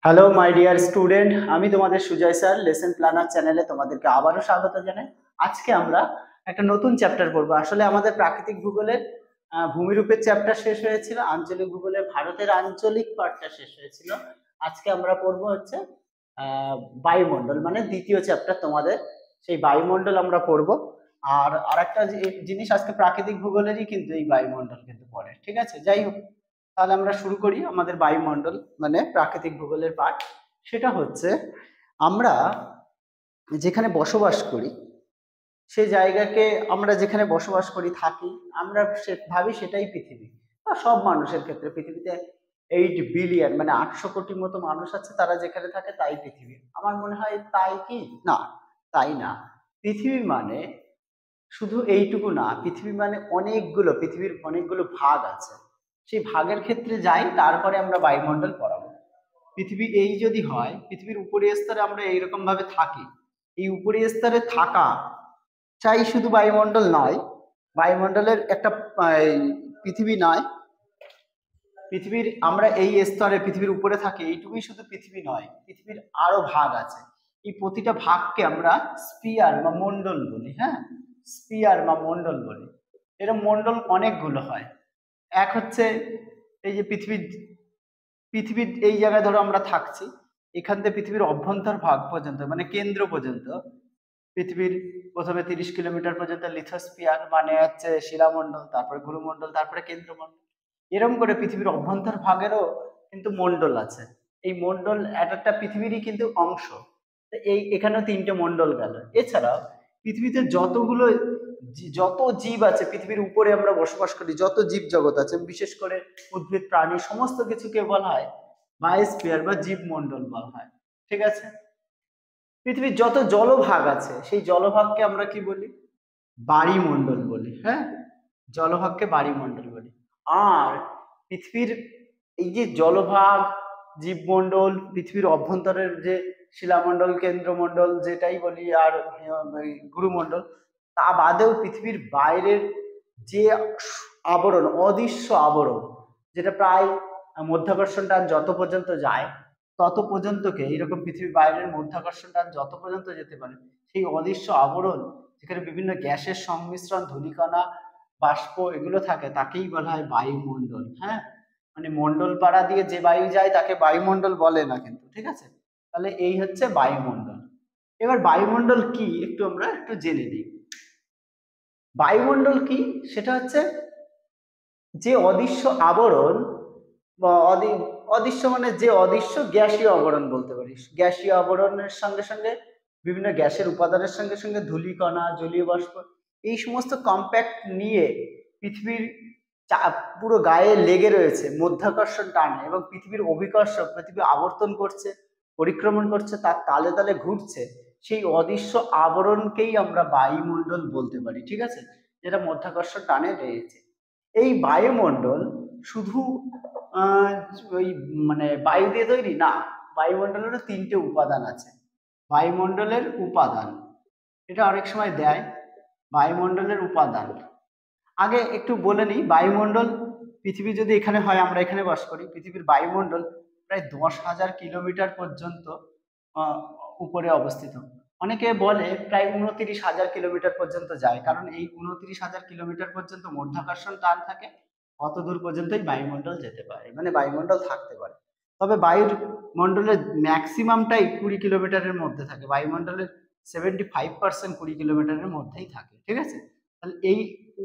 Hello my dear student, আমি তোমাদের Sujoy sir lesson planner চ্যানেলে তোমাদেরকে আবারও স্বাগত জানাই। আজকে আমরা একটা নতুন চ্যাপ্টার পড়বো। আসলে আমাদের প্রাকৃতিক ভূগোলের ভূমিরূপের চ্যাপ্টার শেষ হয়েছিল, আঞ্চলিক ভূগোলের ভারতের আঞ্চলিক পার্টটা শেষ হয়েছিল। আজকে আমরা পড়বো হচ্ছে বায়ুমণ্ডল, মানে দ্বিতীয় চ্যাপ্টার তোমাদের, সেই বায়ুমণ্ডল আমরা পড়বো। আর আরেকটা জিনিস, আজকে প্রাকৃতিক ভূগোলেরই কিন্তু এই বায়ুমণ্ডল কিন্তু পড়ে, ঠিক আছে? যাই হোক, তাহলে আমরা শুরু করি আমাদের বায়ুমণ্ডল মানে প্রাকৃতিক ভূগোলের পাঠ। সেটা হচ্ছে আমরা যেখানে বসবাস করি, সেই জায়গাকে আমরা যেখানে বসবাস করি থাকি, আমরা ভাবি সেটাই পৃথিবী। বা সব মানুষের ক্ষেত্রে পৃথিবীতে 8 বিলিয়ন মানে 800 কোটি মতো মানুষ আছে, তারা যেখানে থাকে তাই পৃথিবী। আমার মনে হয় তাই কি না, তাই না। পৃথিবী মানে শুধু এইটুকু না, পৃথিবী মানে অনেকগুলো, পৃথিবীর অনেকগুলো ভাগ আছে। সেই ভাগের ক্ষেত্রে যাই, তারপরে আমরা বায়ুমণ্ডল পড়াবো। পৃথিবী এই যদি হয়, পৃথিবীর উপরের স্তরে আমরা এইরকম ভাবে থাকি, এই উপরের স্তরে থাকা চাই শুধু বায়ুমণ্ডল নয়, বায়ুমণ্ডলের একটা এই পৃথিবী নয়, পৃথিবীর আমরা এই স্তরে পৃথিবীর উপরে থাকি এইটুকুই শুধু পৃথিবী নয়, পৃথিবীর আরো ভাগ আছে। এই প্রতিটা ভাগকে আমরা স্পিয়ার বা মণ্ডল বলি। হ্যাঁ, স্পিয়ার বা মণ্ডল বলি। এরকম মণ্ডল অনেকগুলো হয়। এক হচ্ছে এই যে পৃথিবীর পৃথিবীর এই জায়গায় ধরো আমরা থাকছি, এখান থেকে পৃথিবীর অভ্যন্তর ভাগ পর্যন্ত মানে কেন্দ্র পর্যন্ত পৃথিবীর প্রথমে 30 কিলোমিটার পর্যন্ত লিথোস্ফিয়ার মানে হচ্ছে শিলামণ্ডল, তারপরে গুরুমণ্ডল, তারপরে কেন্দ্রমণ্ডল। এরকম করে পৃথিবীর অভ্যন্তর ভাগেরও কিন্তু মণ্ডল আছে। এই মণ্ডল এক একটা পৃথিবীরই কিন্তু অংশ। তো এই এখানেও 3টে মণ্ডল গেল। এছাড়াও পৃথিবীতে যতগুলো যত জীব আছে, পৃথিবীর উপরে আমরা বসবাস করি যত জীব জগৎ আছে, বিশেষ করে উদ্ভিদ প্রাণী সমস্ত কিছুকে বলা হয় বায়োস্ফিয়ার বা জীবমণ্ডল বলা হয়, ঠিক আছে? পৃথিবীর যত জলভাগ আছে, সেই জলভাগকে আমরা কি বলি? বায়ুমণ্ডল বলি। হ্যাঁ, জলভাগকে বায়ুমণ্ডল বলি। আর পৃথিবীর এই যে জলভাগ, জীবমণ্ডল, পৃথিবীর অভ্যন্তরের যে শিলামণ্ডল, কেন্দ্রমণ্ডল যেটাই বলি, আর গুরুমণ্ডল, তা বাদেও পৃথিবীর বাইরের যে আবরণ, অদৃশ্য আবরণ, যেটা প্রায় মধ্যাকর্ষণ টান যত পর্যন্ত যায় তত পর্যন্তকে, এরকম পৃথিবীর বাইরের মধ্যাকর্ষণ টান যত পর্যন্ত যেতে পারে, সেই অদৃশ্য আবরণ যেখানে বিভিন্ন গ্যাসের সংমিশ্রণ, ধূলিকণা, বাষ্প এগুলো থাকে, তাকেই বলা হয় বায়ুমণ্ডল। হ্যাঁ, মানে মণ্ডল পাড়া দিয়ে যে বায়ু যায় তাকে বায়ুমণ্ডল বলে না কিন্তু, ঠিক আছে? তাহলে এই হচ্ছে বায়ুমণ্ডল। এবার বায়ুমণ্ডল কি একটু আমরা একটু জেনে নিই। বায়ুমণ্ডল কি? সেটা হচ্ছে যে অদৃশ্য আবরণ বা অদৃশ্য মানে যে অদৃশ্য গ্যাসীয় আবরণ বলতে পারিস। গ্যাসীয় আবরণের সঙ্গে সঙ্গে বিভিন্ন গ্যাসের উপাদানের সঙ্গে সঙ্গে ধূলিকণা, জলীয় বাষ্প, এই সমস্ত কম্প্যাক্ট নিয়ে পৃথিবীর পুরো গায়ে লেগে রয়েছে মধ্যাকর্ষণ টানে, এবং পৃথিবীর অভিকর্ষ, পৃথিবী আবর্তন করছে, পরিক্রমণ করছে, তার তালে তালে ঘুরছে, সেই অদৃশ্য আবরণকেই আমরা বায়ুমণ্ডল বলতে পারি, ঠিক আছে? যেটা মধ্যাকর্ষণ টানে রয়েছে। এই বায়ুমণ্ডল শুধু আহ, ওই মানে বায়ু দিয়ে তৈরি না, বায়ুমণ্ডলেরও 3টে উপাদান আছে। বায়ুমণ্ডলের উপাদান, এটা অনেক সময় দেয়, বায়ুমণ্ডলের উপাদান। আগে একটু বলে নিই, বায়ুমণ্ডল পৃথিবী যদি এখানে হয়, আমরা এখানে বাস করি, পৃথিবীর বায়ুমণ্ডল প্রায় 10,000 কিলোমিটার পর্যন্ত আহ, উপরে অবস্থিত। অনেকে বলে প্রায় 29,000 কিলোমিটার পর্যন্ত যায়, কারণ এই 29,000 কিলোমিটার পর্যন্ত মধ্যাকর্ষণ টান থাকে, অত দূর পর্যন্তই বায়ুমণ্ডল যেতে পারে, মানে বায়ুমণ্ডল থাকতে পারে। তবে বায়ুর মণ্ডলের ম্যাক্সিমামটাই 20 কিলোমিটারের মধ্যে থাকে, বায়ুমণ্ডলের 75% 20 কিলোমিটারের মধ্যেই থাকে, ঠিক আছে? তাহলে এই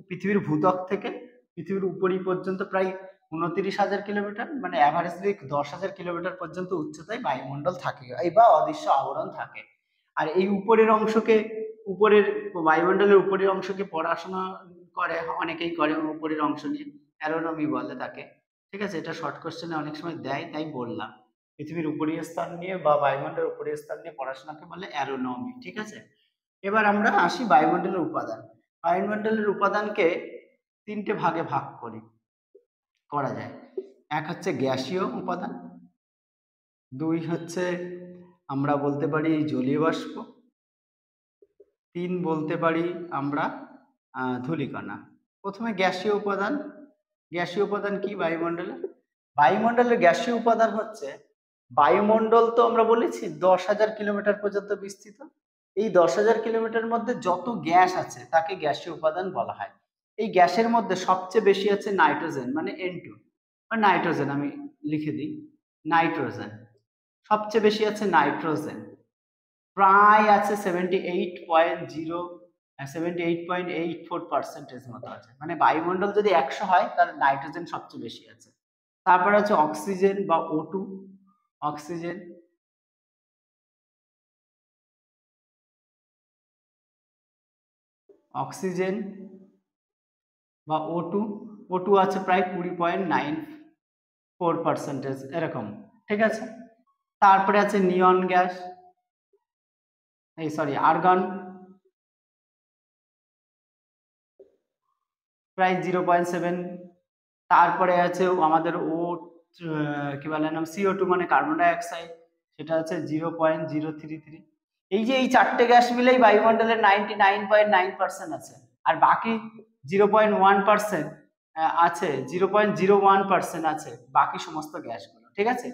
পৃথিবীর ভূত্বক থেকে পৃথিবীর উপরি পর্যন্ত প্রায় 29,000 কিলোমিটার, মানে অ্যাভারেজলি 10,000 কিলোমিটার পর্যন্ত উচ্চতায় বায়ুমণ্ডল থাকে, এই বা অদৃশ্য আবরণ থাকে। আর এই উপরের অংশকে, উপরের বায়ুমণ্ডলের উপরের অংশকে পড়াশোনা করে, অনেকেই করে উপরের অংশ নিয়ে, অ্যারোনমি বলে তাকে, ঠিক আছে? এটা শর্ট কোশ্চেনে অনেক সময় দেয়, তাই বললাম। পৃথিবীর উপরীয় স্তর নিয়ে বা বায়ুমণ্ডলের উপরীয় স্তর নিয়ে পড়াশোনাকে বলে অ্যারোনমি, ঠিক আছে? এবার আমরা আসি বায়ুমণ্ডলের উপাদান। বায়ুমণ্ডলের উপাদানকে 3টে ভাগে ভাগ করা যায়। এক হচ্ছে গ্যাসীয় উপাদান, 2 হচ্ছে আমরা বলতে পারি জলীয় বাষ্প, 3 বলতে পারি আমরা ধূলিকণা। প্রথমে গ্যাসীয় উপাদান। গ্যাসীয় উপাদান কি বায়ুমণ্ডলে? বায়ুমণ্ডলের গ্যাসীয় উপাদান হচ্ছে বায়ুমণ্ডল তো আমরা বলেছি 10,000 কিলোমিটার পর্যন্ত বিস্তৃত। এই 10,000 কিলোমিটার মধ্যে যত গ্যাস আছে তাকে গ্যাসীয় উপাদান বলা হয়। এই গ্যাসের মধ্যে সবচেয়ে বেশি আছে নাইট্রোজেন, মানে N2, বা নাইট্রোজেন আমি লিখে দিই, নাইট্রোজেন সবচেয়ে বেশি আছে। নাইট্রোজেন প্রায় আছে 78.84% মতো আছে। মানে বায়ুমণ্ডল যদি 100 হয় তার নাইট্রোজেন সবচেয়ে বেশি আছে। তারপরে আছে অক্সিজেন বা O2, অক্সিজেন, অক্সিজেন বা O2, O2 আছে প্রায় 20.94% এরকম, ঠিক আছে। তারপরে আছে নিয়ন গ্যাস, এই সরি আর্গন, প্রায় 0.7। তারপরে আছে আমাদের কি বলে নাম CO2 মানে কার্বন ডাই অক্সাইড, সেটা হচ্ছে 0.033। এই যে এই চারটে গ্যাস মিলেই বায়ুমণ্ডলের 99.9% আছে। আর বাকি 0.1% আছে, 0.01% আছে বাকি সমস্ত গ্যাসগুলো, ঠিক আছে।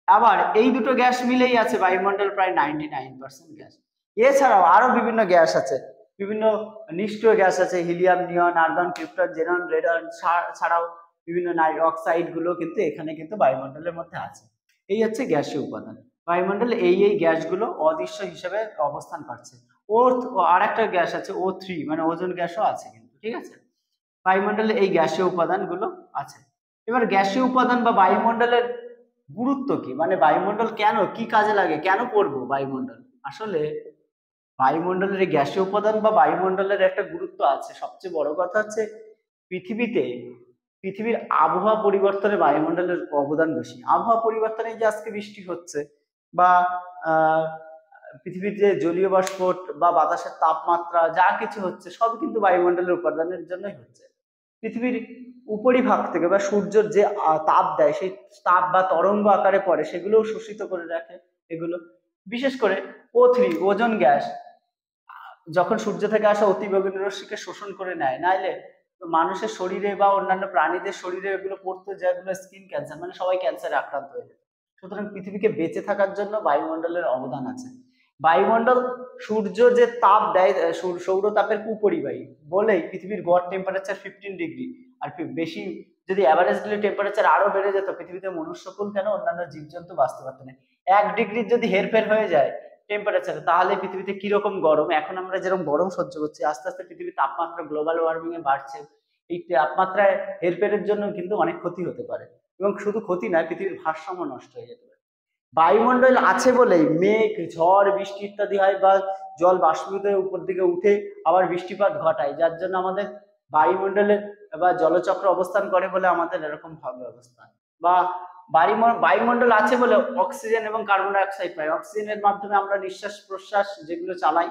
আবার এই দুটো গ্যাস মিলেই আছে বায়ুমণ্ডল প্রায় 99% গ্যাস। এছাড়াও আরো বিভিন্ন গ্যাস আছে, বিভিন্ন নিষ্ক্রিয় গ্যাস আছে, হিলিয়াম, নিয়ন, আর্গন, ক্রিপ্টন, জেনন, রেডন ছাড়াও বিভিন্ন অক্সাইড গুলো কিন্তু এখানে কিন্তু বায়ুমণ্ডলের মধ্যে আছে। এই হচ্ছে গ্যাসীয় উপাদান। বায়ুমণ্ডলে এই গ্যাসগুলো অদৃশ্য হিসেবে অবস্থান করছে। আর একটা গ্যাস আছে O3, মানে ওজোন গ্যাসও আছে কিন্তু, ঠিক আছে। বায়ুমণ্ডলে এই গ্যাসীয় উপাদানগুলো আছে। এবার গ্যাসীয় উপাদান বা বায়ুমণ্ডলের গুরুত্ব কি, মানে বায়ুমণ্ডল কেন, কি কাজে লাগে, কেন পড়বো বায়ুমণ্ডল? আসলে বায়ুমণ্ডলের এই গ্যাসীয় উপাদান বা বায়ুমণ্ডলের একটা গুরুত্ব আছে। সবচেয়ে বড় কথা হচ্ছে পৃথিবীর আবহাওয়া পরিবর্তনে বায়ুমণ্ডলের অবদান বেশি। আবহাওয়া পরিবর্তনে যে আজকে বৃষ্টি হচ্ছে বা পৃথিবীর যে জলীয় বাষ্প বা বাতাসের তাপমাত্রা যা কিছু হচ্ছে সব কিন্তু বায়ুমণ্ডলের উপাদানের জন্যই হচ্ছে। পৃথিবীর উপরিভাগ থেকে বা সূর্যের যে তাপ দেয় সেই তাপ বা তরঙ্গ আকারে পড়ে সেগুলোও শোষিত করে রাখে এগুলো। বিশেষ করে O3, ওজোন গ্যাস, যখন সূর্য থেকে আসা অতিবেগুনি রশ্মিকে শোষণ করে নেয়, নাইলে মানুষের শরীরে বা অন্যান্য প্রাণীদের শরীরে এগুলো পড়তো, যেগুলো স্কিন ক্যান্সার, মানে সবাই ক্যান্সারে আক্রান্ত হয়ে যেত। সুতরাং পৃথিবীকে বেঁচে থাকার জন্য বায়ুমণ্ডলের অবদান আছে। বায়ুমণ্ডল সূর্য যে তাপ দেয়, সৌর তাপের কুপরিবাহী বলেই পৃথিবীর গড় টেম্পারেচার 15 ডিগ্রি। আর বেশি যদি অ্যাভারেজ টেম্পারেচার আরো বেড়ে যেত, পৃথিবীতে মনুষ্যকুল কেন অন্যান্য জীবজন্তু বাঁচতে পারতো না। 1 ডিগ্রির যদি হেরফের হয়ে যায় টেম্পারেচার, তাহলে পৃথিবীতে কিরকম গরম, এখন আমরা যেরকম গরম সহ্য করছি, আস্তে আস্তে পৃথিবীর তাপমাত্রা গ্লোবাল ওয়ার্মিং এ বাড়ছে। এই তাপমাত্রায় হেরফেরের জন্য কিন্তু অনেক ক্ষতি হতে পারে, এবং শুধু ক্ষতি নয়, পৃথিবীর ভারসাম্য নষ্ট হয়ে যেতে পারে। বায়ুমণ্ডল আছে বলেই মেঘ, ঝড়, বৃষ্টি ইত্যাদি হয়, বা জল বাষ্পীভূত হয়ে উপর দিকে উঠে আবার বৃষ্টিপাত ঘটায়, যার জন্য আমাদের বায়ুমণ্ডলের বা জলচক্র অবস্থান করে বলে আমাদের এরকম ভাবে অবস্থান। বা বায়ুমণ্ডল আছে বলে অক্সিজেন এবং কার্বন ডাই অক্সাইড পাই, অক্সিজেনের মাধ্যমে আমরা নিঃশ্বাস প্রশ্বাস যেগুলো চালাই।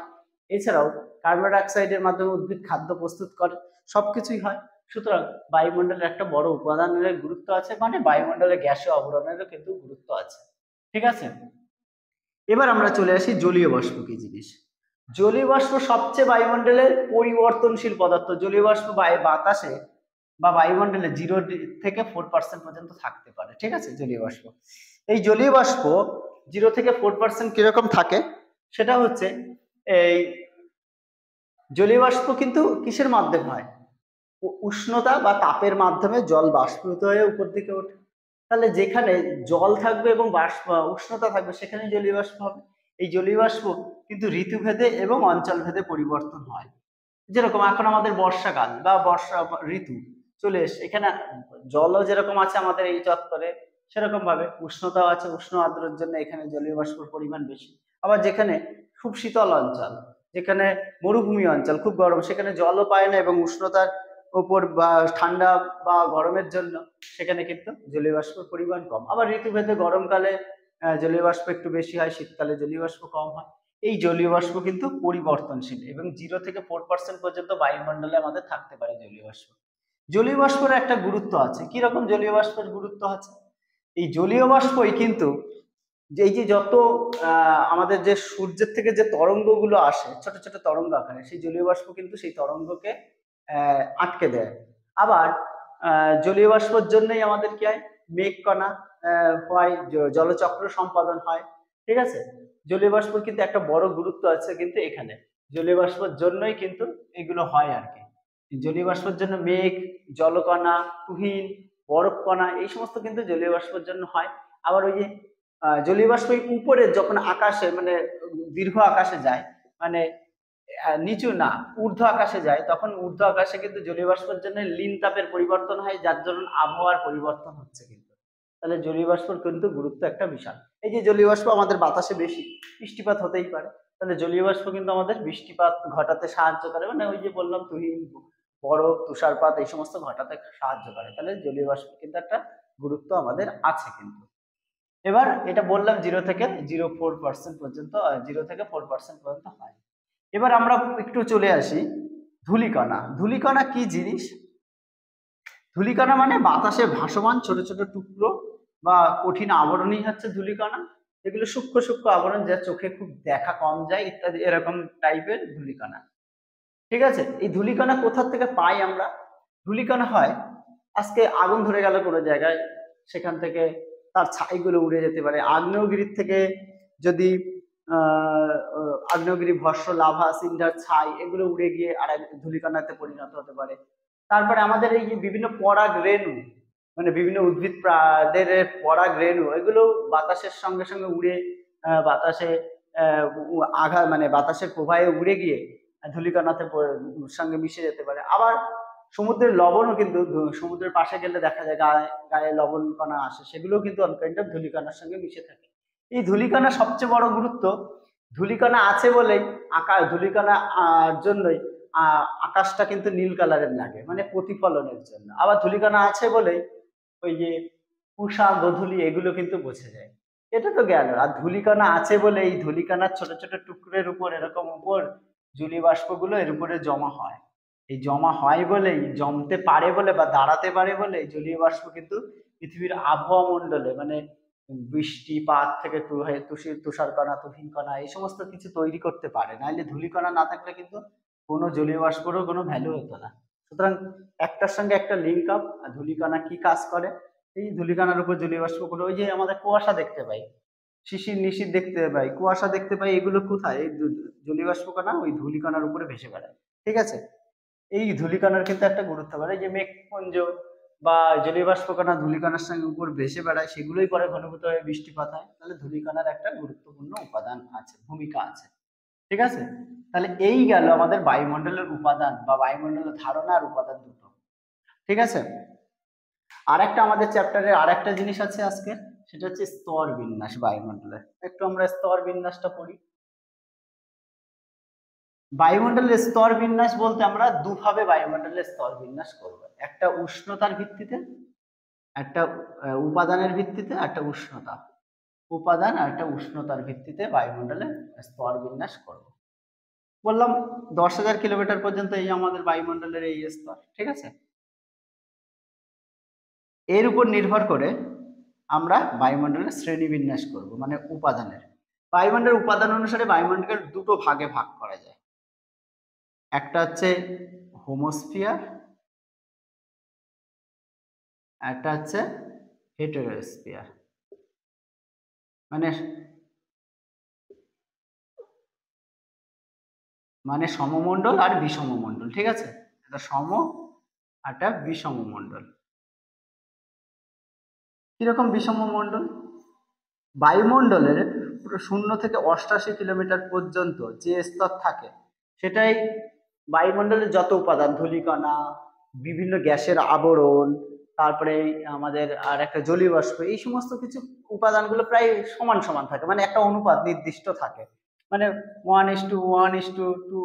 এছাড়াও কার্বন ডাই অক্সাইডের মাধ্যমে উদ্ভিদ খাদ্য প্রস্তুত করে, সবকিছুই হয়। সুতরাং বায়ুমণ্ডলের একটা বড় উপাদানের গুরুত্ব আছে, মানে বায়ুমণ্ডলের গ্যাসীয় আবরণেরও কিন্তু গুরুত্ব আছে, ঠিক আছে। এবার আমরা চলে আসি জলীয় বাষ্প কি জিনিস। জলীয় বাষ্প সবচেয়ে বায়ুমণ্ডলের পরিবর্তনশীল পদার্থ। জলীয় বাষ্প বাতাসে বা বায়ুমণ্ডলে 0 থেকে 4% পর্যন্ত থাকতে পারে, ঠিক আছে। জলীয় বাষ্প, এই জলীয় বাষ্প 0 থেকে 4% কিরকম থাকে, সেটা হচ্ছে এই জলীয় বাষ্প কিন্তু কিসের মাধ্যমে হয়, উষ্ণতা বা তাপের মাধ্যমে জল বাষ্পীভূত হয়ে উপর দিকে ওঠে। তাহলে যেখানে জল থাকবে এবং উষ্ণতা থাকবে সেখানে জলীয় বাষ্প হবে। এই জলীয় বাষ্প কিন্তু ঋতুভেদে এবং অঞ্চল ভেদে পরিবর্তন হয়। যেরকম এখন আমাদের বর্ষাকাল বা বর্ষা ঋতু চলে এসে, এখানে জলও যেরকম আছে আমাদের এই চত্বরে, সেরকম ভাবে উষ্ণতাও আছে, উষ্ণ আর্দ্রের জন্য এখানে জলীয় বাষ্পের পরিমাণ বেশি। আবার যেখানে খুব শীতল অঞ্চল, যেখানে মরুভূমি অঞ্চল, খুব গরম, সেখানে জলও পায় না এবং উষ্ণতার উপর বা ঠান্ডা বা গরমের জন্য সেখানে কিন্তু জলীয় বাষ্পের পরিমাণ কম। আবার ঋতুভেদে গরমকালে জলীয় বাষ্প একটু বেশি হয়, শীতকালে জলীয় বাষ্প কম হয়। এই জলীয় বাষ্প কিন্তু পরিবর্তনশীল এবং 0 থেকে 4% পর্যন্ত বায়ুমণ্ডলে আমাদের থাকতে পারে জলীয় বাষ্প। জলীয় বাষ্পের একটা গুরুত্ব আছে। কিরকম জলীয় বাষ্পের গুরুত্ব আছে, এই জলীয় বাষ্পই কিন্তু এই যে যত আমাদের যে সূর্যের থেকে যে তরঙ্গগুলো আসে ছোট ছোট তরঙ্গ আকারে, সেই জলীয় বাষ্প কিন্তু সেই তরঙ্গকে আটকে দেয়। আবার জলীয় বাষ্পের জন্যই আমাদের কি হয়, মেঘকণা হয়, জলচক্র সম্পাদন হয়। ঠিক আছে, জলীয় বাষ্পর কিন্তু একটা বড় গুরুত্ব আছে কিন্তু এখানে, জলীয় বাষ্পর জন্যই কিন্তু এগুলো হয় আর কি। জলীয় বাষ্পর জন্য মেঘ, জলকণা, তুহিন, বরফ কণা এই সমস্ত কিন্তু জলীয় বাষ্পর জন্য হয়। আবার ওই যে জলীয় বাষ্প উপরে যখন আকাশে মানে দীর্ঘ আকাশে যায়, মানে নিচু না ঊর্ধ্ব আকাশে যায়, তখন ঊর্ধ্ব আকাশে কিন্তু জলীয় বাষ্পের জন্য লীন তাপের পরিবর্তন হয়, যার দরুন আবহাওয়ার পরিবর্তন হচ্ছে কিন্তু। তাহলে জলীয় বাষ্পর কিন্তু গুরুত্ব একটা বিশাল। এই যে জলীয় বাষ্প আমাদের বাতাসে বেশি, বৃষ্টিপাত হতেই পারে, তাহলে জলীয় বাষ্প কিন্তু আমাদের বৃষ্টিপাত ঘটাতে সাহায্য করে, মানে ওই যে বললাম তুহিন, বরফ, তুষারপাত এই সমস্ত ঘটাতে সাহায্য করে। তাহলে জলীয় বাষ্প কিন্তু একটা গুরুত্ব আমাদের আছে কিন্তু। এবার এটা বললাম 0 থেকে 4% পর্যন্ত, 0 থেকে 4% পর্যন্ত হয়। এবার আমরা একটু চলে আসি ধূলিকণা। ধূলিকণা কি জিনিস? ধূলিকণা মানে বাতাসে ভাসমান ছোট ছোট টুকরো বা কঠিন আবরণই হচ্ছে ধূলিকণা। এগুলো সূক্ষ্ম সূক্ষ্ম আবরণ, যা চোখে খুব দেখা কম যায় ইত্যাদি, এরকম টাইপের ধূলিকণা। ঠিক আছে, এই ধূলিকণা কোথা থেকে পাই আমরা? ধূলিকণা হয়, আজকে আগুন ধরে গেল কোনো জায়গায়, সেখান থেকে তার ছাইগুলো উড়ে যেতে পারে। আগ্নেয়গিরির থেকে যদি আগ্নেয়গিরি ভস্ম, লাভা, সিন্ডার, ছাই এগুলো উড়ে গিয়ে আর এক ধূলিকণাতে পরিণত হতে পারে। তারপরে আমাদের এই যে বিভিন্ন পরাগ রেণু, মানে বিভিন্ন উদ্ভিদ দের পরাগ রেণু, এগুলো বাতাসের সঙ্গে সঙ্গে উড়ে বাতাসে আঘাত মানে বাতাসের প্রবাহে উড়ে গিয়ে ধূলিকণাতে সঙ্গে মিশে যেতে পারে। আবার সমুদ্রের লবণও কিন্তু সমুদ্রের পাশে গেলে দেখা যায় গায়ে গায়ে লবণ কণা আসে, সেগুলোও কিন্তু অনেকটা ধূলিকণার সঙ্গে মিশে থাকে। এই ধূলিকণা সবচেয়ে বড় গুরুত্ব, ধূলিকণা আছে বলেই ধূলিকণা জন্যই আকাশটা কিন্তু নীল কালারের লাগে, মানে প্রতিফলনের জন্য। আবার ধূলিকণা আছে বলেই ওই যে উষা গোধূলি এগুলো কিন্তু বোঝা যায়। এটা তো গেল। আর ধূলিকণা আছে বলে এই ধূলিকণার ছোট ছোট টুকরের উপর এরকম উপর জলীয় বাষ্পগুলো এর উপরে জমা হয়। এই জমা হয় বলেই, জমতে পারে বলে বা দাঁড়াতে পারে বলে জলীয় বাষ্প কিন্তু পৃথিবীর আবহাওয়া মণ্ডলে, মানে বৃষ্টিপাত থেকে তুষারকণা, তুহিনকণা এই সমস্ত কিছু তৈরি করতে পারে। নাইলে ধূলিকণা না থাকলে কিন্তু কোনো জলীয় বাষ্পেরও কোনো ভ্যালু হতো না। সুতরাং একটার সঙ্গে একটা লিঙ্ক আপ। আর ধূলিকণা কি কাজ করে? এই ধূলিকণার উপর জলীয় বাষ্পগুলো, ওই যে আমাদের কুয়াশা দেখতে পাই, শিশির নিশির দেখতে পাই, কুয়াশা দেখতে পাই, এগুলো কোথায়? এই জলীয় বাষ্প কণা ওই ধূলিকণার উপরে ভেসে বেড়ায়। ঠিক আছে, এই ধূলিকণার কিন্তু একটা গুরুত্ব বাড়ে। যে মেঘপুঞ্জ বা জলীয় বাষ্প কণা ধূলিকণার সঙ্গে উপর ভেসে বেড়ায়, সেগুলোই পরে ঘনীভূত হয়ে বৃষ্টিপাত হয়। তাহলে ধূলিকণার একটা গুরুত্বপূর্ণ উপাদান আছে, ভূমিকা আছে। ঠিক আছে, তাহলে এই গেল আমাদের বায়ুমণ্ডলের উপাদান বা বায়ুমণ্ডলের ধারণা আর উপাদান দুটো। ঠিক আছে, আর একটা আমাদের চ্যাপ্টারে আর একটা জিনিস আছে আজকে, সেটা হচ্ছে স্তর বিন্যাস বায়ুমণ্ডলের। একটু আমরা স্তর বিন্যাসটা পড়ি। বায়ুমণ্ডলের স্তর বিন্যাস বলতে আমরা দুভাবে বায়ুমণ্ডলের স্তর বিন্যাস করব, একটা উষ্ণতার ভিত্তিতে, একটা উপাদানের ভিত্তিতে, একটা উষ্ণতা উপাদান আর একটা উষ্ণতার ভিত্তিতে বায়ুমণ্ডলের স্তর বিন্যাস করব। বললাম 10,000 কিলোমিটার পর্যন্ত এই আমাদের বায়ুমণ্ডলের এই স্তর। ঠিক আছে, এর উপর নির্ভর করে আমরা বায়ুমণ্ডলের শ্রেণী বিন্যাস করব, মানে উপাদানের। বায়ুমণ্ডলের উপাদান অনুসারে বায়ুমণ্ডলের দুটো ভাগে ভাগ করা যায়। একটা হচ্ছে হোমোস্ফিয়ার, একটা হচ্ছে হেটেরোস্ফিয়ার। মানে মানে সমমণ্ডল আর বিষমমণ্ডল। ঠিক আছে, একটা সম আর একটা বিষমমণ্ডল। কিরকম বিষমমণ্ডল? বায়ুমণ্ডলের পুরো 0 থেকে 88 কিলোমিটার পর্যন্ত যে স্তর থাকে, সেটাই বায়ুমণ্ডলের যত উপাদান, ধূলিকণা, বিভিন্ন গ্যাসের আবরণ, তারপরে আমাদের আর একটা জলীয় বাষ্প, এই সমস্ত কিছু উপাদানগুলো প্রায় সমান সমান থাকে, মানে একটা অনুপাত নির্দিষ্ট থাকে, মানে 1:1:2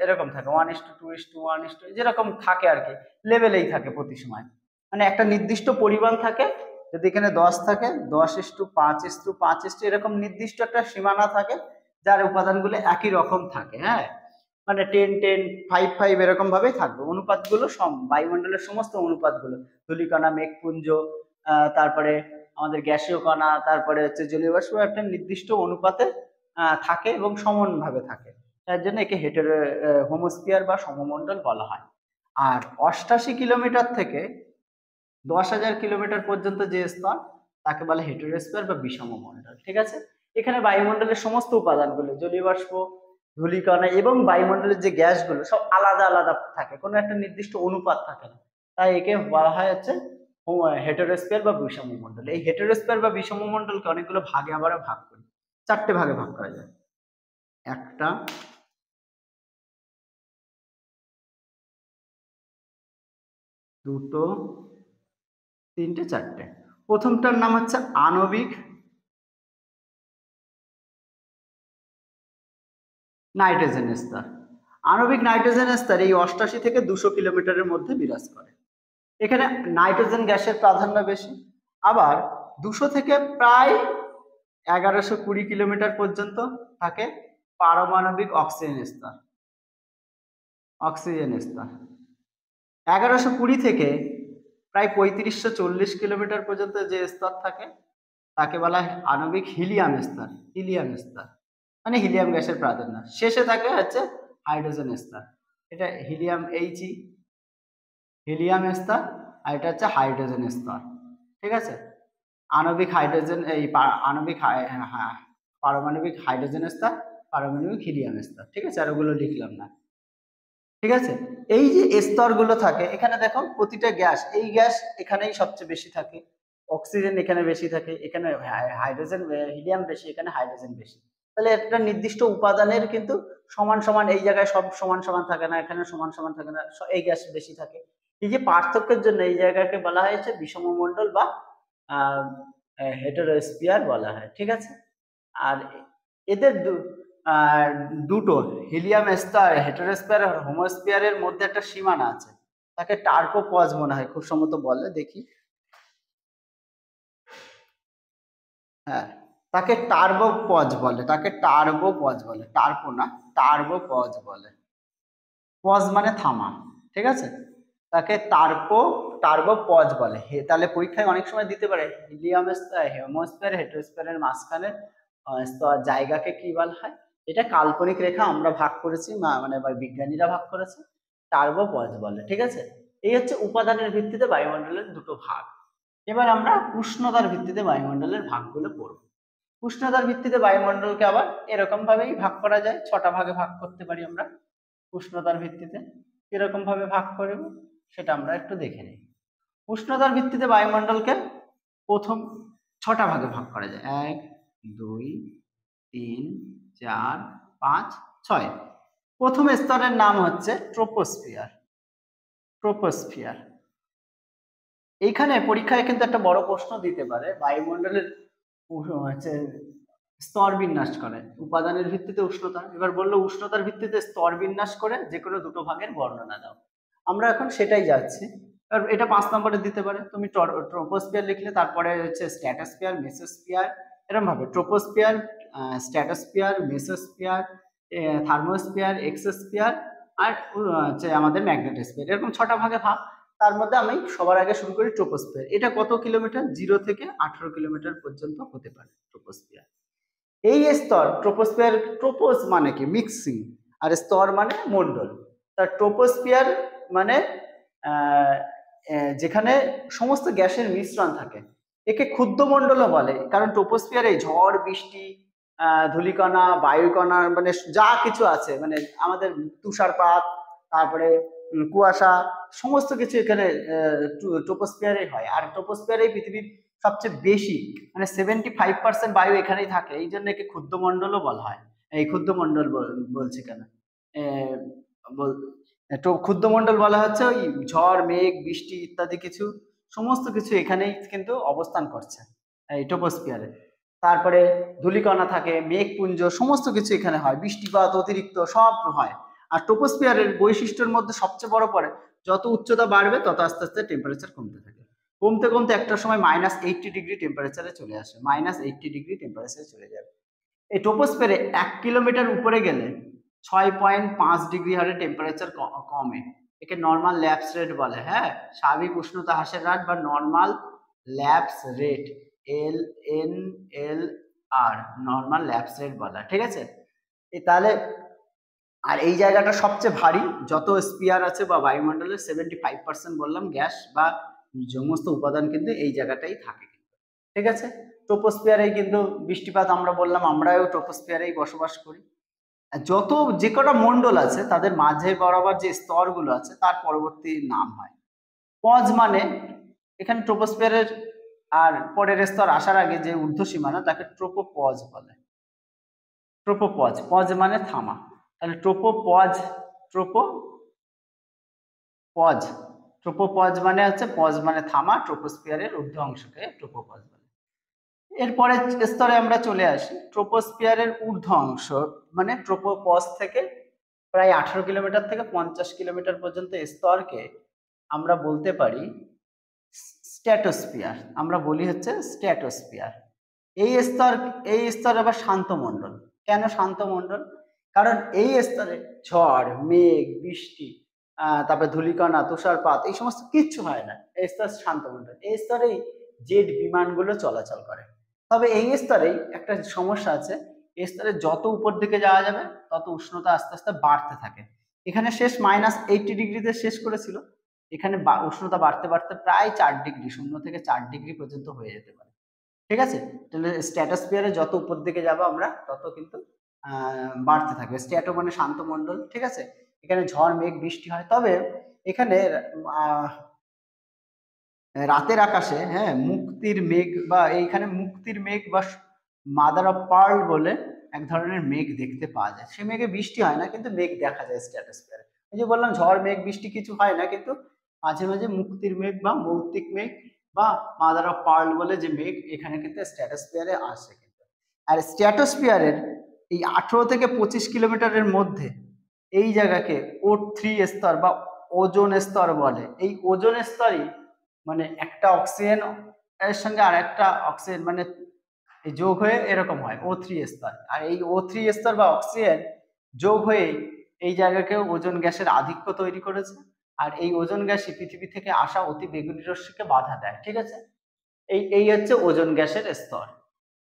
এরকম থাকে, 1:2:1:2 যেরকম থাকে আর কি, লেভেলেই থাকে প্রতি সময়, মানে একটা নির্দিষ্ট পরিমাণ থাকে। যদি এখানে 10 থাকে, 10:5:5 এরকম নির্দিষ্ট একটা সীমানা থাকে, যার উপাদানগুলো একই রকম থাকে। হ্যাঁ, মানে 10:10:5:5 এরকম ভাবেই থাকবে অনুপাতগুলো। বায়ুমণ্ডলের সমস্ত অনুপাতগুলো, ধূলিকণা, মেঘপুঞ্জ, তারপরে আমাদের গ্যাসীয় কণা, তারপরে হচ্ছে জলীয় বাষ্প, একটা নির্দিষ্ট অনুপাতে থাকে এবং সমানভাবে থাকে। তার জন্য একে হোমোস্ফিয়ার বা সমমণ্ডল বলা হয়। আর 88 কিলোমিটার থেকে 10,000 কিলোমিটার পর্যন্ত যে স্তর, তাকে বলে হেটেরোস্ফিয়ার বা বিষম মণ্ডল। ঠিক আছে, এখানে বায়ুমণ্ডলের সমস্ত উপাদানগুলো, জলীয় বাষ্প, ধূলিকণা এবং বায়ুমণ্ডলের যে গ্যাসগুলো সব আলাদা আলাদা থাকে, কোনো একটা নির্দিষ্ট অনুপাত থাকে না, তাই একে বলা হয় হচ্ছে হেটেরোস্ফিয়ার বা বিষম মণ্ডল। এই হেটেরোস্ফিয়ার বা বিষম মণ্ডলকে অনেকগুলো ভাগে আবার ভাগ করি, 4টে ভাগে ভাগ করা যায়। একটা, দুটো, তিনটে, চারটে। প্রথমটার নাম হচ্ছে আণবিক নাইট্রোজেন স্তর। আণবিক নাইট্রোজেন স্তর এই 88 থেকে 200 কিলোমিটারের মধ্যে বিরাজ করে। এখানে নাইট্রোজেন গ্যাসের প্রাধান্য বেশি। আবার 200 থেকে প্রায় 1120 কিলোমিটার পর্যন্ত থাকে পারমাণবিক অক্সিজেন স্তর। অক্সিজেন স্তর 1120 থেকে প্রায় 3540 কিলোমিটার পর্যন্ত যে স্তর থাকে তাকে বলা হয় আণবিক হিলিয়াম স্তর। হিলিয়াম স্তর মানে হিলিয়াম গ্যাসের প্রাধান্য। শেষে থাকে হচ্ছে হাইড্রোজেন স্তর। এটা হিলিয়াম এইচই, হিলিয়াম স্তর, আর এটা হচ্ছে হাইড্রোজেন স্তর। ঠিক আছে, আণবিক হাইড্রোজেন এই আণবিক পারমাণবিক হাইড্রোজেন স্তর, পারমাণবিক হিলিয়াম স্তর। ঠিক আছে, আর ওগুলো লিখলাম না। ঠিক আছে, এই যে স্তরগুলো থাকে এখানে দেখো প্রতিটা গ্যাস, এই গ্যাস এখানেই সবচেয়ে বেশি থাকে, অক্সিজেন এখানে বেশি থাকে, এখানে হাইড্রোজেন হিলিয়াম বেশি, এখানে হাইড্রোজেন বেশি। তাহলে একটা নির্দিষ্ট উপাদানের কিন্তু সমান সমান, এই জায়গায় সব সমান সমান থাকে না, এখানে সমান সমান থাকে না, এই গ্যাস বেশি থাকে। এই যে পার্থক্যের জন্য এই জায়গাকে বলা হয়েছে বিষমমণ্ডল বা হেটেরোস্ফিয়ার বলা হয়। ঠিক আছে, আর এদের দুটো হিলিয়াম স্তর, হেটেরোস্ফিয়ার আর হোমোস্ফিয়ারের মধ্যে একটা সীমানা আছে, তাকে টার্কোপজ মনে হয় খুব সম্ভবত বলে, দেখি। হ্যাঁ, তাকে টার্বোপজ বলে, তাকে টার্বোপজ বলে, টার্পো না, টার্বোপজ বলে। পজ মানে থামা। ঠিক আছে, তাকে টার্বোপজ বলে। তাহলে পরীক্ষায় অনেক সময় দিতে পারে হিলিয়াম হোমোস্ফিয়ার হেটেরোস্ফিয়ারের মাঝখানে জায়গাকে কি বলা হয়। এটা কাল্পনিক রেখা আমরা ভাগ করেছি, মানে বিজ্ঞানীরা ভাগ করেছে, টার্বোপজ বলে। ঠিক আছে, এই হচ্ছে উপাদানের ভিত্তিতে বায়ুমণ্ডলের দুটো ভাগ। এবার আমরা উষ্ণতার ভিত্তিতে বায়ুমণ্ডলের ভাগগুলো পড়ব। উষ্ণতার ভিত্তিতে বায়ুমণ্ডলকে আবার এরকম ভাবেই ভাগ করা যায়, 6টা ভাগে ভাগ করতে পারি আমরা উষ্ণতার ভিত্তিতে। কিরকম ভাবে ভাগ করব সেটা আমরা একটু দেখে নিই। উষ্ণতার ভিত্তিতে বায়ুমণ্ডলকে প্রথম 6টা ভাগে ভাগ করা যায়, 1, 2, 3, 4, 5, 6। প্রথম স্তরের নাম হচ্ছে ট্রোপোস্ফিয়ার। ট্রোপোস্ফিয়ার, এইখানে পরীক্ষায় কিন্তু একটা বড় প্রশ্ন দিতে পারে, বায়ুমণ্ডলের হচ্ছে স্তর বিন্যাস করে উপাদানের ভিত্তিতে উষ্ণতা। এবার বললো উষ্ণতার ভিত্তিতে স্তর বিন্যাস করে যে কোনো দুটো ভাগের বর্ণনা দাও। আমরা এখন সেটাই যাচ্ছি। আর এটা 5 নম্বরে দিতে পারে, তুমি ট্রোপোস্ফিয়ার লিখলে তারপরে হচ্ছে স্ট্র্যাটোস্ফিয়ার, মেসোস্ফিয়ার, এরকম ভাবে troposphere, stratosphere, mesosphere, thermosphere, exosphere, আর হচ্ছে আমাদের ম্যাগনেটোস্ফিয়ার। এরকম 6টা ভাগে ভাগ। তার মধ্যে আমি সবার আগে শুরু করি ট্রোপোস্ফিয়ার। এটা কত কিলোমিটার? 0 থেকে 18 কিলোমিটার পর্যন্ত হতে পারে ট্রোপোস্ফিয়ার। এই স্তর ট্রোপোস্ফিয়ার, ট্রোপোস মানে কি মিক্সিং, আর স্তর মানে মণ্ডল। তার ট্রোপোস্ফিয়ার মানে যেখানে সমস্ত গ্যাসের মিশ্রণ থাকে, একে ক্ষুদ্রমণ্ডলও বলে, কারণ ট্রোপোস্ফিয়ারে ঝড় বৃষ্টি, ধূলিকণা, বায়ুকণা, মানে যা কিছু আছে, মানে আমাদের তুষারপাত, তারপরে কুয়াশা, সমস্ত কিছু এখানে ট্রোপোস্ফিয়ারে হয়। আর ট্রোপোস্ফিয়ারে পৃথিবীর সবচেয়ে বেশি, মানে 75% বায়ু এখানেই থাকে, এই জন্য একে ক্ষুদ্রমণ্ডলও বলা হয়। এই ক্ষুদ্রমণ্ডল বলছি কেন, ক্ষুদ্রমণ্ডল বলা হচ্ছে ওই ঝড়, মেঘ, বৃষ্টি ইত্যাদি কিছু, সমস্ত কিছু এখানেই কিন্তু অবস্থান করছে এই ট্রোপোস্ফিয়ারে। তারপরে ধূলিকণা থাকে, মেঘপুঞ্জ, সমস্ত কিছু এখানে হয়, বৃষ্টিপাত অতিরিক্ত সব হয়। আর ট্রোপোস্ফিয়ারের বৈশিষ্ট্যের মধ্যে সবচেয়ে বড় পড়ে, যত উচ্চতা বাড়বে তত আস্তে আস্তে টেম্পারেচার কমতে থাকে, কমতে কমতে একটা সময় -80 ডিগ্রি টেম্পারেচারে চলে আসে, -80 ডিগ্রি টেম্পারেচারে চলে যাবে। এই ট্রোপোস্ফিয়ারে 1 কিলোমিটার উপরে গেলে 6.5 ডিগ্রি হারে টেম্পারেচার কমে, একে নর্মাল ল্যাপস রেট বলে। হ্যাঁ, স্বাভাবিক উষ্ণতা হ্রাসের হার বা normal lapse rate, NLR, normal lapse rate বলা। ঠিক আছে, তাহলে আর এই জায়গাটা সবচেয়ে ভারী, যত স্পিয়ার আছে বা বায়ুমণ্ডলের 75% বললাম গ্যাস বা সমস্ত উপাদান কিন্তু এই জায়গাটাই থাকে। ঠিক আছে। ট্রোপোস্ফিয়ারেই কিন্তু বৃষ্টিপাত, আমরা বললাম আমরাও ট্রোপোস্ফিয়ারেই বসবাস করি। যত যে কটা মণ্ডল আছে তাদের মাঝে বরাবর যে স্তরগুলো আছে তার পরবর্তী নাম হয় পজ। মানে এখানে ট্রোপোস্ফিয়ারের আর পরের স্তর আসার আগে যে ঊর্ধ্ব সীমানা তাকে ট্রোপোপজ বলে। ট্রোপোপজ, পজ মানে থামা, তাহলে ট্রোপোপজ, ট্রোপোপজ, ট্রোপোপজ মানে হচ্ছে পজ মানে থামা, ট্রোপোস্ফিয়ারের ঊর্ধ্ব অংশকে ট্রোপোপজ বলে। এরপরে স্তরে আমরা চলে আসি ট্রোপোস্ফিয়ারের ঊর্ধ্ব অংশ, মানে ট্রোপোপজ থেকে প্রায় 18 কিলোমিটার থেকে 50 কিলোমিটার পর্যন্ত স্তরকে আমরা বলতে পারি স্ট্র্যাটোস্ফিয়ার। আমরা বলি হচ্ছে স্ট্র্যাটোস্ফিয়ার। এই স্তর আবার শান্ত মণ্ডল। কেন শান্ত মণ্ডল? কারণ এই স্তরে ঝড়, মেঘ, বৃষ্টি, তারপরে ধূলিকণা, তুষারপাত এই সমস্ত কিচ্ছু হয় না। এই স্তর শান্ত মণ্ডল। এই স্তরেই জেট বিমানগুলো চলাচল করে। তবে এই স্তরেই একটা সমস্যা আছে, এই স্তরে যত উপর দিকে যাওয়া যাবে তত উষ্ণতা আস্তে আস্তে বাড়তে থাকে। এখানে শেষ -80 ডিগ্রিতে শেষ করেছিল, এখানে উষ্ণতা বাড়তে বাড়তে প্রায় 4 ডিগ্রি, 0 থেকে 4 ডিগ্রি পর্যন্ত হয়ে যেতে পারে। ঠিক আছে। তাহলে স্ট্র্যাটোস্ফিয়ারে যত উপর দিকে যাব আমরা তত কিন্তু বাড়তে থাকবে। স্ট্র্যাটো মানে শান্ত মণ্ডল। ঠিক আছে। এখানে ঝড়, মেঘ, বৃষ্টি হয়। তবে এখানে রাতের আকাশে, হ্যাঁ, মুক্তির মেঘ বা এইখানে মুক্তির মেঘ বা মাদার অফ পার্ল বলে এক ধরনের মেঘ দেখতে পাওয়া যায়। সে মেঘে বৃষ্টি হয় না, কিন্তু মেঘ দেখা যায় স্ট্র্যাটোস্ফিয়ারে। এই যে বললাম ঝড়, মেঘ, বৃষ্টি কিছু হয় না, কিন্তু মাঝে মাঝে মুক্তির মেঘ বা মৌক্তিক মেঘ বা মাদার অফ পার্ল বলে যে মেঘ এখানে কিন্তু স্ট্র্যাটোস্ফিয়ারে আসে কিন্তু। আর স্ট্র্যাটোস্ফিয়ারের এই 18 থেকে 25 কিলোমিটারের মধ্যে এই জায়গাকে O3 স্তর বা ওজোন স্তর বলে। এই ওজোন স্তরই মানে একটা অক্সিজেন এর সঙ্গে আর একটা অক্সিজেন মানে যোগ হয়ে এরকম হয় O3 স্তর। আর এই O3 স্তর বা অক্সিজেন যোগ হয়ে এই জায়গাকে ওজোন গ্যাসের আধিক্য তৈরি করেছে। আর এই ওজোন গ্যাসই পৃথিবী থেকে আসা অতি বেগুনি রশ্মিকে বাধা দেয়। ঠিক আছে। এই হচ্ছে ওজোন গ্যাসের স্তর।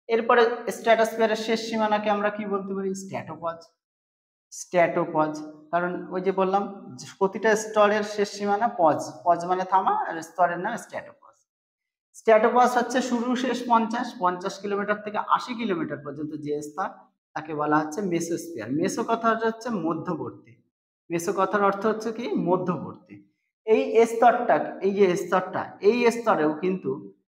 এরপরে স্ট্র্যাটোস্ফিয়ারের শেষ সীমানাকে আমরা কি বলতে পারি? স্ট্র্যাটোপজ। স্ট্র্যাটোপজ, কারণ ওই যে বললাম প্রতিটা স্তরের শেষ সীমানা পজ, পজ মানে থামা, আর স্তরের নাম স্ট্র্যাটোপজ। স্ট্র্যাটোপজ হচ্ছে শুরু শেষ 50 কিলোমিটার থেকে 80 কিলোমিটার পর্যন্ত যে স্তর তাকে বলা হচ্ছে মেসোস্ফিয়ার। মেসো কথাটা হচ্ছে মধ্যবর্তী। মেসো কথার অর্থ হচ্ছে কি? মধ্যবর্তী। এই স্তরটা, এই যে স্তরটা, এই স্তরেও কিন্তু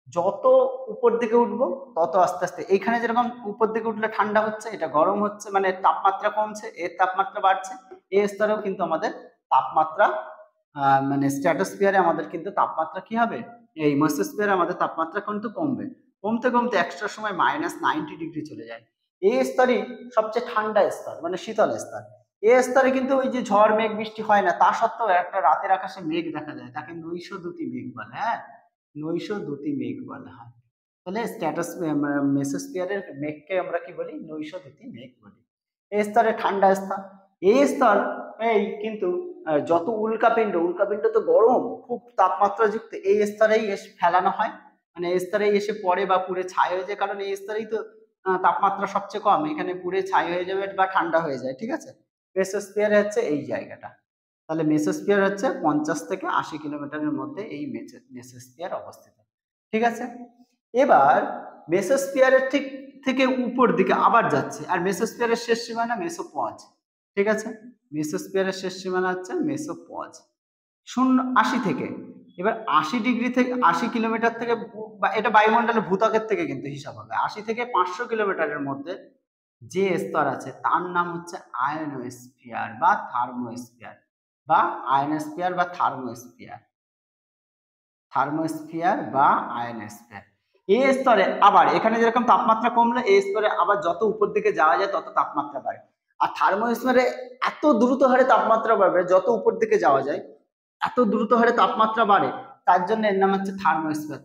যত উপর দিকে উঠবো তত আস্তে আস্তে, এইখানে যেরকম উপর দিকে উঠলে ঠান্ডা হচ্ছে, এটা গরম হচ্ছে, মানে তাপমাত্রা কমছে, এর তাপমাত্রা বাড়ছে। এই স্তরেও কিন্তু আমাদের তাপমাত্রা মানে স্ট্র্যাটোস্ফিয়ারে আমাদের কিন্তু তাপমাত্রা কি হবে? এই মেসোস্ফিয়ারে আমাদের তাপমাত্রা কিন্তু কমবে। কমতে কমতে একটা সময় -90 ডিগ্রি চলে যায়। এই স্তরই সবচেয়ে ঠান্ডা স্তর, মানে শীতল স্তর। এই স্তরে কিন্তু ওই যে ঝড়, মেঘ, বৃষ্টি হয় না, তা সত্ত্বেও একটা রাতের আকাশে মেঘ দেখা যায়, তাকে নৈশদ্যুতি মেঘ বলে। হ্যাঁ, নৈশদ্যুতি মেঘ বলা হয়। তাহলে মেসোস্ফিয়ারের মেঘকে আমরা কি বলি? নৈশদ্যুতি মেঘ বলি। এই স্তরে ঠান্ডা স্তর। এই স্তর এই কিন্তু যত উল্কাপিণ্ড, উল্কাপিণ্ড তো গরম, খুব তাপমাত্রাযুক্ত, এই স্তরেই এসে ফেলানো হয়, মানে এই স্তরেই এসে পড়ে বা পুড়ে ছাই হয়ে যায়, কারণ এই স্তরেই তো তাপমাত্রা সবচেয়ে কম, এখানে পুড়ে ছাই হয়ে যাবে বা ঠান্ডা হয়ে যায়। ঠিক আছে। মেসোস্ফিয়ারে হচ্ছে এই জায়গাটা। তাহলে মেসোস্ফিয়ার হচ্ছে 50 থেকে 80 কিলোমিটারের মধ্যে এই মেসোস্ফিয়ার অবস্থিত। ঠিক আছে। এবার মেসোস্ফিয়ারের ঠিক থেকে উপর দিকে আবার যাচ্ছে, আর মেসোস্ফিয়ারের শেষ সীমানা মেসোপজ। ঠিক আছে। মেসোস্ফিয়ারের শেষ সীমানা হচ্ছে মেসোপজ। 80 থেকে, এবার 80 ডিগ্রি থেকে 80 কিলোমিটার থেকে, এটা বায়ুমণ্ডলের ভূত্বকের থেকে কিন্তু হিসাব হবে, 80 থেকে 500 কিলোমিটারের মধ্যে যে স্তর আছে তার নাম হচ্ছে আয়নোস্ফিয়ার বা থার্মোস্ফিয়ার বা আয়নোস্ফিয়ার বা থার্মোস্ফিয়ার। থার্মোস্ফিয়ার বা আয়নোস্ফিয়ার। এই স্তরে আবার এখানে যেরকম তাপমাত্রা কমলে এই স্তরে আবার যত উপর দিকে যাওয়া যায় তত তাপমাত্রা বাড়ে। আর থার্মোস্ফিয়ারে এত দ্রুত হারে তাপমাত্রা বাড়বে, যত উপর দিকে যাওয়া যায় এত দ্রুত হারে তাপমাত্রা বাড়ে, তার জন্য এর নাম হচ্ছে থার্মোস্ফিয়ার,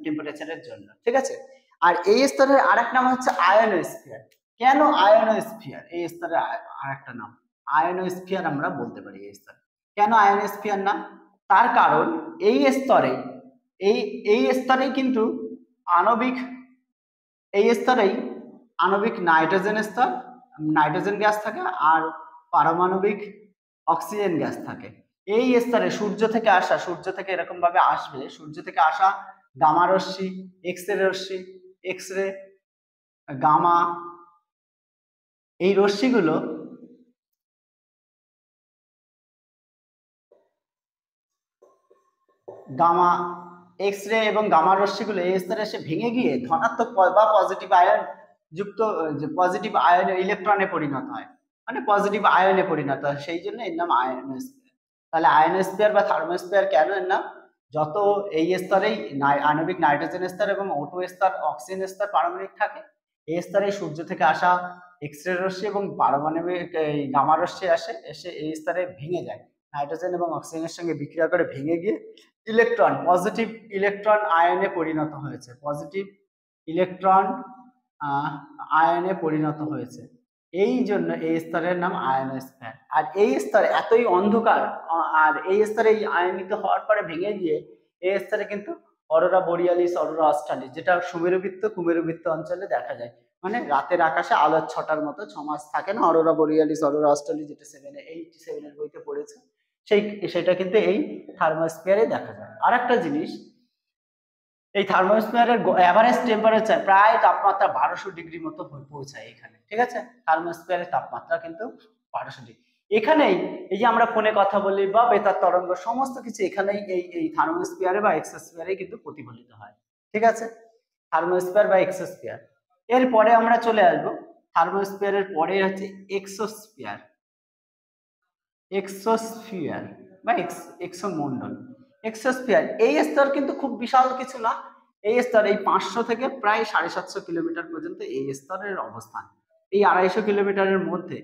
টেম্পারেচারের জন্য। ঠিক আছে। আর এই স্তরের আরেক নাম হচ্ছে আয়নোস্ফিয়ার। কেন আয়নোস্ফিয়ার? এই স্তরের আরেকটা নাম আয়নোস্ফিয়ার আমরা বলতে পারি। এই স্তর কেন আয়নোস্ফিয়ার নাম? তার কারণ এই স্তরে এই স্তরেই কিন্তু আণবিক, এই স্তরেই আণবিক নাইট্রোজেন স্তর, নাইট্রোজেন গ্যাস থাকে, আর পারমাণবিক অক্সিজেন গ্যাস থাকে। এই স্তরে সূর্য থেকে আসা, সূর্য থেকে এরকম ভাবে আসবে, সূর্য থেকে আসা গামা রশ্মি, রশ্মি, এক্স রে, গামা, এই রশ্মিগুলো গামা, এক্স রে এবং গামা রশ্মিগুলো এই স্তরে এসে ভেঙে গিয়ে ধনাত্মক বা পজিটিভ আয়ন যুক্ত, যে পজিটিভ আয়ন ইলেকট্রনে পরিণত হয়, মানে পজিটিভ আয়নে পরিণত হয়, সেই জন্য এর নাম আয়নোস্ফিয়ার। তাহলে আয়নোস্ফিয়ার বা থার্মোস্ফিয়ার কেন এর নাম? যত এই স্তরেই আণবিক নাইট্রোজেন স্তর এবং O2 স্তর, অক্সিজেন স্তর পারমাণবিক থাকে, এই স্তরে সূর্য থেকে আসা এক্স রে রশ্মি এবং পারমাণবিক গামা রশ্মি এসে এই স্তরে ভেঙে যায়, নাইট্রোজেন এবং অক্সিজেনের সঙ্গে বিক্রিয়া করে ভেঙে গিয়ে ইলেকট্রন, পজিটিভ ইলেকট্রন আয়নে পরিণত হয়েছে, পজিটিভ ইলেকট্রন আয়নে পরিণত হয়েছে, এই জন্য এই স্তরের নাম আয়নোস্ফিয়ার। আর এই স্তর এতই অন্ধকার, আর এই স্তরে আয়নিত হওয়ার পরে ভেঙে গিয়ে এই স্তরে কিন্তু অরোরা বোরিয়ালিস, অরোরা অস্ট্রালিস, যেটা সুমেরুবৃত্ত কুমেরুবৃত্ত অঞ্চলে দেখা যায়, মানে রাতের আকাশে আলোর ছটার মতো ছমাস থাকে না অরোরা বোরিয়ালিস, অরোরা অস্ট্রালিস, যেটা 7 বইতে পড়েছে, সেটা কিন্তু এই থার্মোস্ফিয়ারে দেখা যায়। আর একটা জিনিস, এই থার্মোস্ফিয়ারের এভারেজ টেম্পারেচার প্রায় তাপমাত্রা 1200 ডিগ্রি মতো পৌঁছায় এখানে, ঠিক আছে? থার্মোস্ফিয়ারের তাপমাত্রা কিন্তু 1200 ডিগ্রি। এখানেই এই যে আমরা ফোনে কথা বলি বা বেতার তরঙ্গ, সমস্ত কিছু এখানেই এই থার্মোস্ফিয়ারে বা এক্সোস্ফিয়ারে কিন্তু প্রতিফলিত হয়, ঠিক আছে? থার্মোস্ফিয়ার বা এক্সোস্ফিয়ার। এরপরে আমরা চলে আসবো থার্মোস্ফিয়ারের পরে হচ্ছে এক্সোস্ফিয়ার, এক্সোস্ফিয়ার বা এক্সোমন্ডল। এক্সোস্ফিয়ার এই স্তর কিন্তু খুব বিশাল কিছু না, এই স্তর এই 500 থেকে প্রায় 750 কিলোমিটার পর্যন্ত এই স্তরের অবস্থান। এই 250 কিলোমিটারের মধ্যে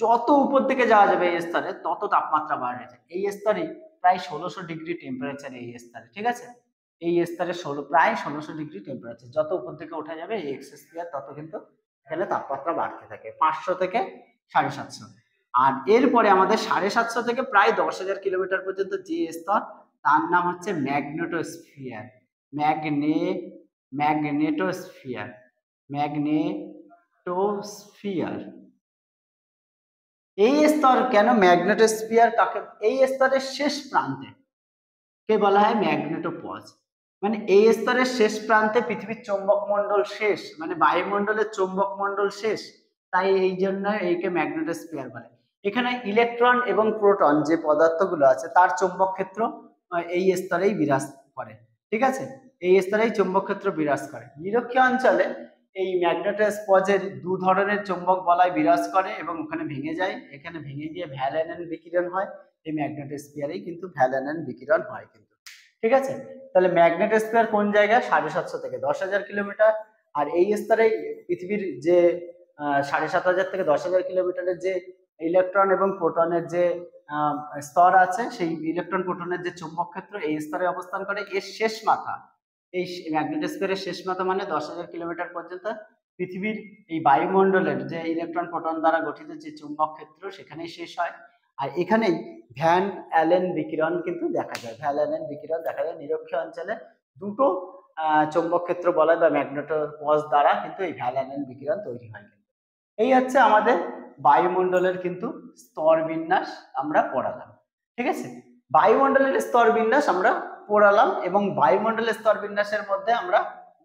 যত উপর দিকে যাওয়া যাবে এই স্তরে তত তাপমাত্রা বাড়ে যায়। এই স্তরে প্রায় 1600 ডিগ্রি টেম্পারেচার এই স্তরে, ঠিক আছে? এই স্তরে প্রায় 1600 ডিগ্রি টেম্পারেচার, যত উপর দিকে ওঠা যাবে এই এক্সোস্ফিয়ার তত কিন্তু এখানে তাপমাত্রা বাড়তে থাকে, 500 থেকে 750। আর এরপরে আমাদের 750 থেকে প্রায় 10,000 কিলোমিটার পর্যন্ত যে স্তর, তার নাম হচ্ছে ম্যাগনেটোস্ফিয়ার, ম্যাগনেটোস্ফিয়ার, ম্যাগনেটোস্ফিয়ার। এই স্তর কেন ম্যাগনেটোস্ফিয়ার, তাকে এই স্তরের শেষ প্রান্তে কে বলা হয় ম্যাগনেটোপজ, মানে এই স্তরের শেষ প্রান্তে পৃথিবীর চৌম্বক মণ্ডল শেষ, মানে বায়ুমণ্ডলের চৌম্বক মণ্ডল শেষ, তাই এই জন্য একে ম্যাগনেটোস্ফিয়ার বলে। এখানে ইলেকট্রন এবং প্রোটন যে পদার্থগুলো আছে তার চৌম্বক ক্ষেত্র এই স্তরেই বিরাজ করে, ঠিক আছে? এই স্তরেই চৌম্বক ক্ষেত্র বিরাজ করে। নিরক্ষীয় অঞ্চলে এই ম্যাগনেটোপজের দু ধরনের চৌম্বক বলয় বিরাজ করে এবং ওখানে ভেঙে যায়, এখানে ভেঙে গিয়ে ভ্যালেন্স বিকিরণ হয়, এই ম্যাগনেটোস্ফিয়ারেই কিন্তু ভ্যালেন্স বিকিরণ হয় কিন্তু, ঠিক আছে? তাহলে ম্যাগনেটোস্ফিয়ার কোন জায়গায়? 750 থেকে 10,000 কিলোমিটার। আর এই স্তরে পৃথিবীর যে 7,500 থেকে 10,000 কিলোমিটারের যে ইলেকট্রন এবং প্রোটনের যে স্তর আছে, সেই ইলেকট্রন প্রোটনের যে চুম্বক ক্ষেত্র এই স্তরে অবস্থান করে। এর শেষ মাথা, এই ম্যাগনেটোস্ফিয়ারের শেষ মাথা মানে 10,000 কিলোমিটার পর্যন্ত পৃথিবীর এই বায়ুমণ্ডলের যে ইলেকট্রন প্রোটন দ্বারা গঠিত যে চুম্বক ক্ষেত্র সেখানেই শেষ হয়। আর এখানেই ভ্যান অ্যালেন বিকিরণ কিন্তু দেখা যায়, ভ্যান অ্যালেন বিকিরণ দেখা যায়। নিরক্ষীয় অঞ্চলে দুটো চৌম্বক ক্ষেত্র বলয় বা ম্যাগনেটোপজ দ্বারা কিন্তু এই ভ্যান অ্যালেন বিকিরণ তৈরি হয়। এই হচ্ছে আমাদের বায়ুমণ্ডলের কিন্তু স্তর বিন্যাস আমরা পড়ালাম, ঠিক আছে? বায়ুমণ্ডলের স্তর বিন্যাস আমরা পড়ালাম এবং বায়ুমণ্ডলের স্তর বিন্যাসের মধ্যে আমরা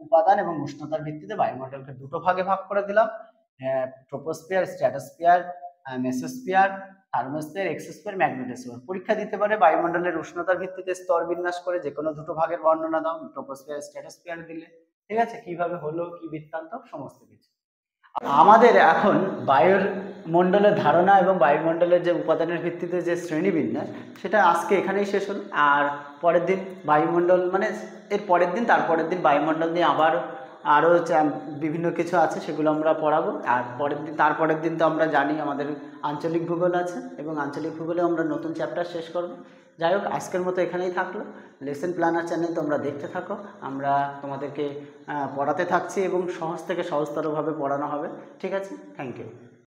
উপাদান এবং উষ্ণতার ভিত্তিতে বায়ুমণ্ডলকে দুটো ভাগে ভাগ করে দিলাম, troposphere, stratosphere, mesosphere, thermosphere, exosphere, magnetosphere. পরীক্ষা দিতে পারে বায়ুমণ্ডলের উষ্ণতার ভিত্তিতে স্তর বিন্যাস করে যে কোনো দুটো ভাগের বর্ণনা দাও, ট্রোপোস্ফিয়ার, স্ট্র্যাটোস্ফিয়ার দিলে, ঠিক আছে? কিভাবে হলো, কি বৃত্তান্ত, সমস্ত কিছু। আমাদের এখন বায়ুর মণ্ডলের ধারণা এবং বায়ুমণ্ডলের যে উপাদানের ভিত্তিতে যে শ্রেণীবিন্যাস, সেটা আজকে এখানেই শেষ হলো। আর পরের দিন বায়ুমণ্ডল, মানে এর পরের দিন তারপরের দিন বায়ুমণ্ডল নিয়ে আবার আরও বিভিন্ন কিছু আছে, সেগুলো আমরা পড়াবো। আর তারপরের দিন তো আমরা জানি আমাদের আঞ্চলিক ভূগোল আছে এবং আঞ্চলিক ভূগোলে আমরা নতুন চ্যাপ্টার শেষ করব। যাই হোক, আজকের মতো এখানেই থাকলো। লেসন প্ল্যানার চ্যানেল তোমরা দেখতে থাকো, আমরা তোমাদেরকে পড়াতে থাকছি এবং সহজ থেকে সহজতরভাবে পড়ানো হবে, ঠিক আছে? Thank you.